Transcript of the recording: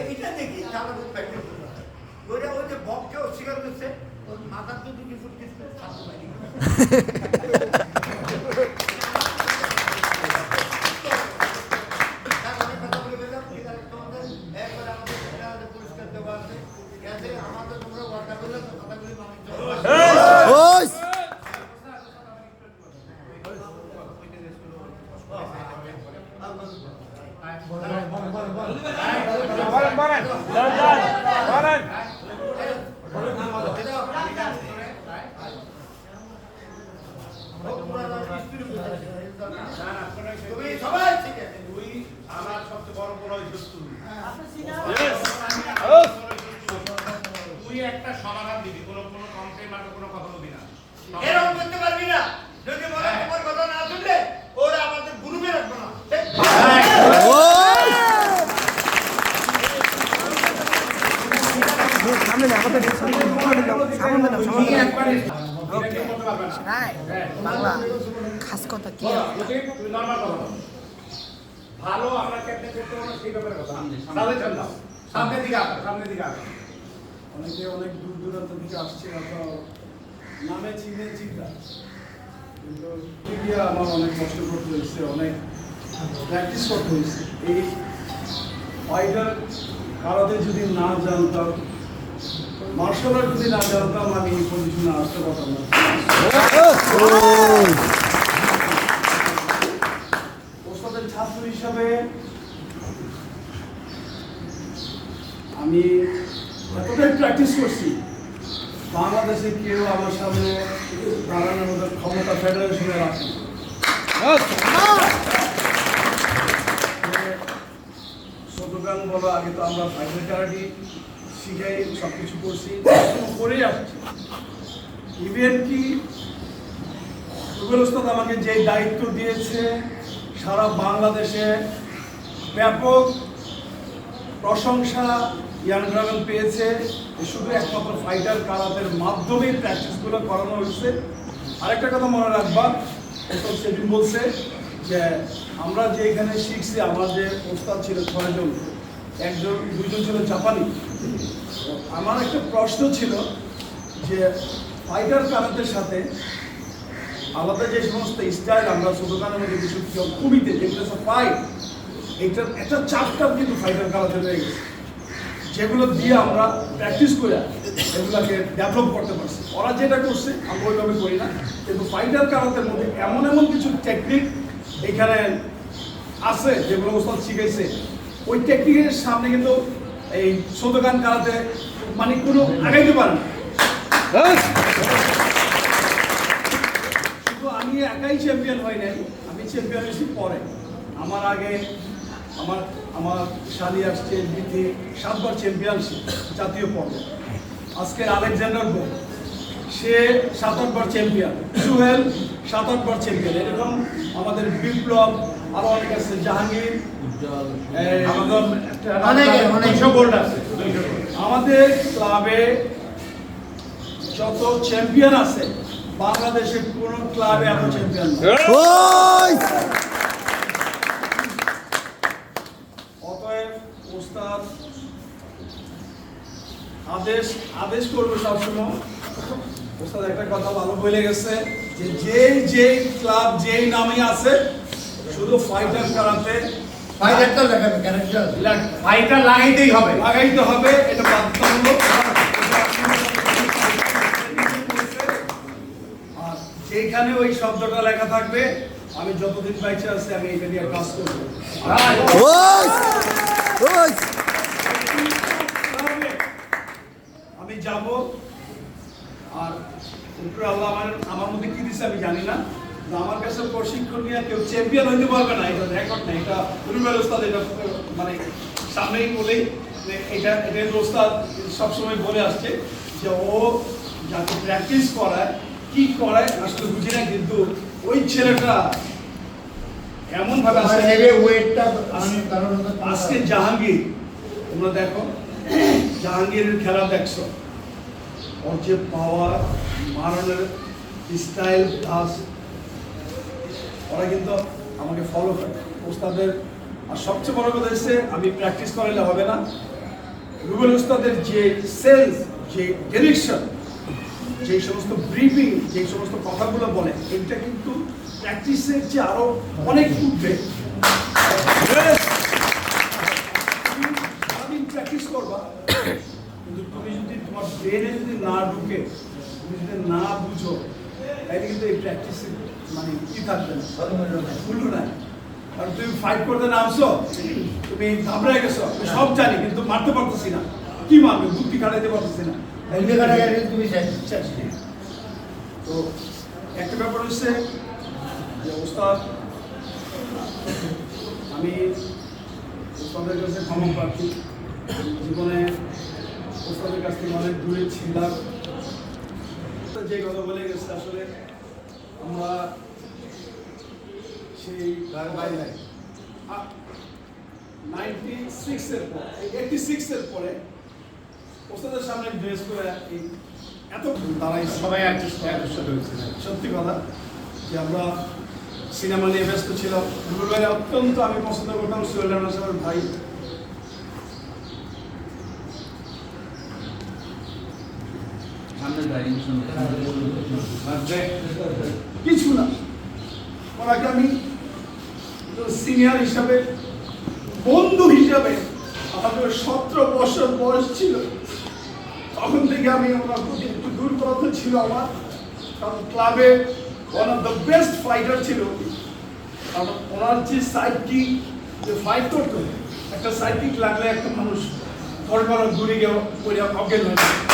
এইটা দেখি চালা খুব প্র্যাকটিস করতে ওইটা ওই যে বককে অস্বীকার করছে ওর মাথার তো দুটি ফুট কিছু ছাত্র পাইনি পুরস্কার দেওয়া আছে আমাদের তোমরা ওয়ার্ডা করলে কথাগুলি মানুষ আমার সবচেয়ে বড় বড় তুই একটা সমাধান দিবি কোনো কমপ্লেন বা কোনো কথা বলবি না এরকম করতে পারবি না যদি বলে তোমার কথা না শুনলে ওরা আমাদের গ্রুপে রাখবে না সামনে আমাদের বাংলা খাস কথা কি ভালো আমরা ক্যাপ্টেন করতে পারবো সেই ব্যাপারে কথা সামনের দিকে অনেকে অনেক দূর দূরান্ত থেকে আসছে হয়তো নামে চিনে চিন্তা কিন্তু মিডিয়া আমার অনেক কষ্ট করতে হয়েছে অনেক প্র্যাকটিস করতে হয়েছে এই ফাইটার কারাতে যদি না জানতাম মার্শাল আর্ট যদি না জানতাম আমি এই পজিশনে আসতে পারতাম না ওস্তাদের ছাত্র হিসাবে আমি এতটাই প্র্যাকটিস করছি বাংলাদেশে কেউ আমার সামনে দাঁড়ানোর মতো ক্ষমতা ফেডারেশনে রাখে ছোটগান বলো আগে তো আমরা ফাইটার কারাটি শিখাই সব কিছু করছি করেই আসছি ইভেন কি রুবেল ওস্তাদ আমাকে যে দায়িত্ব দিয়েছে সারা বাংলাদেশে ব্যাপক প্রশংসা ইয়াং ড্রাগন পেয়েছে শুধু একমাত্র ফাইটার কারাতের মাধ্যমেই প্র্যাকটিসগুলো করানো হয়েছে আরেকটা কথা মনে রাখবা সেদিন বলছে যে আমরা যে এখানে শিখছি আমার যে ওস্তাদ ছিল 6 জন দুইজন ছিল জাপানি আমার একটা প্রশ্ন ছিল যে ফাইটার কারাতের সাথে আলাদা যে সমস্ত স্টাইল আমরা ছোটখানের মধ্যে কিছু কবিতে যেগুলো সব পাই এইটার একটা চাপটাও কিন্তু ফাইটার কারাতে রয়ে গেছে যেগুলো দিয়ে আমরা প্র্যাকটিস করে এগুলোকে ডেভেলপ করতে পারছি ওরা যেটা করছে আমরা ওইভাবে করি না কিন্তু ফাইটার কারাতের মধ্যে এমন কিছু টেকনিক এখানে আছে যেগুলো ওস্তাদ শিখেছে ওই টেকনিকের সামনে কিন্তু এই ছোটখান কারাতে মানে কোনো আগাইতে পারে না শুধু আমি একাই চ্যাম্পিয়ন হই নাই আমি চ্যাম্পিয়ন হয়েছি পরে আমার আগে আমার শালি আসছে বিধি 7 বার চ্যাম্পিয়নশিপ জাতীয় পর্যায়ে আজকের আলেকজান্ডার বো সে 7-8 বার চ্যাম্পিয়ন সুহেল 7-8 বার চ্যাম্পিয়ন এরকম আমাদের বিপ্লব আরো অনেক আছে জাহাঙ্গীর আমাদের ক্লাবে যত চ্যাম্পিয়ন আছে বাংলাদেশের কোন ক্লাবে এত চ্যাম্পিয়ন অতএব ওস্তাদ আদেশ করবে সবসময় ওস্তাদ একটা কথা ভালো বলে গেছে যে যেই ক্লাব যেই নামে আছে শুধু ফাইটার কারাতে ফাইটারটা লাগাবে ক্যারেক্টার ফাইটার লাগাইতে হবে এটা বাধ্যতামূলক আর যেখানে ওই শব্দটা লেখা থাকবে আমি যতদিন বেঁচে আছি আমি এটা নিয়ে কাজ করবো আমি যাব আর আল্লাহ আমার মধ্যে কি দিচ্ছে আমি জানি না আমার কাছে প্রশিক্ষণ নিয়ে কেউ চ্যাম্পিয়ন হইতে পারবে না এটা রেকর্ড না এটা রুবেল ওস্তাদ এটা মানে সামনেই বলেই এটা ওস্তাদ সবসময় বলে আসছে যে ও যাকে প্র্যাকটিস করায় কি করায় আসলে বুঝি না কিন্তু ওই ছেলেটা এমন ভাবে ওয়েটটা আজকে জাহাঙ্গীর তোমরা দেখো জাহাঙ্গীরের খেলা দেখছো ওর যে পাওয়ার মারণের স্টাইল প্লাস ওরা কিন্তু আমাকে ফলো করে ওস্তাদের আর সবচেয়ে বড় কথা হচ্ছে আমি প্র্যাকটিস করালে হবে না, রুবেল উস্তাদের যে সেন্স, যে ডিরেকশন, যে সমস্ত ব্রিফিং, যে সমস্ত কথাগুলো বলে, এটা কিন্তু প্র্যাকটিসের চেয়ে আরো অনেক উঠবে। সারাদিন প্র্যাকটিস করবা, কিন্তু তুমি যদি তোমার ব্রেনে যদি না ঢুকে, তুমি যদি না বুঝো, তাহলে কিন্তু এই প্র্যাকটিসের মানে কি থাকবে না, ভুল না। আর তুমি ফাইট করতে নামছো, তুমি ঘাবড়ে গেছো, আমি সব জানি কিন্তু মারতে পারতেছি না, কি মারবে, বুদ্ধি কাটাইতে পারতেছি না। তো একটা ব্যাপার হচ্ছে যে ওস্তাদ, আমি ওস্তাদের কাছে ক্ষমা প্রার্থী, জীবনে ওস্তাদের কাছ থেকে অনেক দূরে ছিলাম। যে কথা বলে গেছে আসলে আমরা সেই 86 এর পরে ওস্তাদের সামনে ড্রেস করে এত দাঁড়াই সবাই একসাথে হয়েছে। সত্যি কথা যে আমরা সিনেমা নিয়ে ব্যস্ত ছিলাম। রুবেল ভাই অত্যন্ত আমি পছন্দ করতাম, সোহেল রানা সাহেবের ভাই। কিছু না, ওনাকে আমি সিনিয়র হিসাবে, বন্ধু হিসাবে, আমাদের 17 বছর বয়স ছিল, তখন থেকে আমি ওনার প্রতি একটু দুর্বলতা ছিল আমার, কারণ ক্লাবে one of the best fighter ছিল। কারণ ওনার যে সাইডকিক, যে ফাইট করতো, একটা সাইডকিক লাগলে একটা মানুষ 10 বার দূরে গিয়ে অজ্ঞান হয়ে যায়।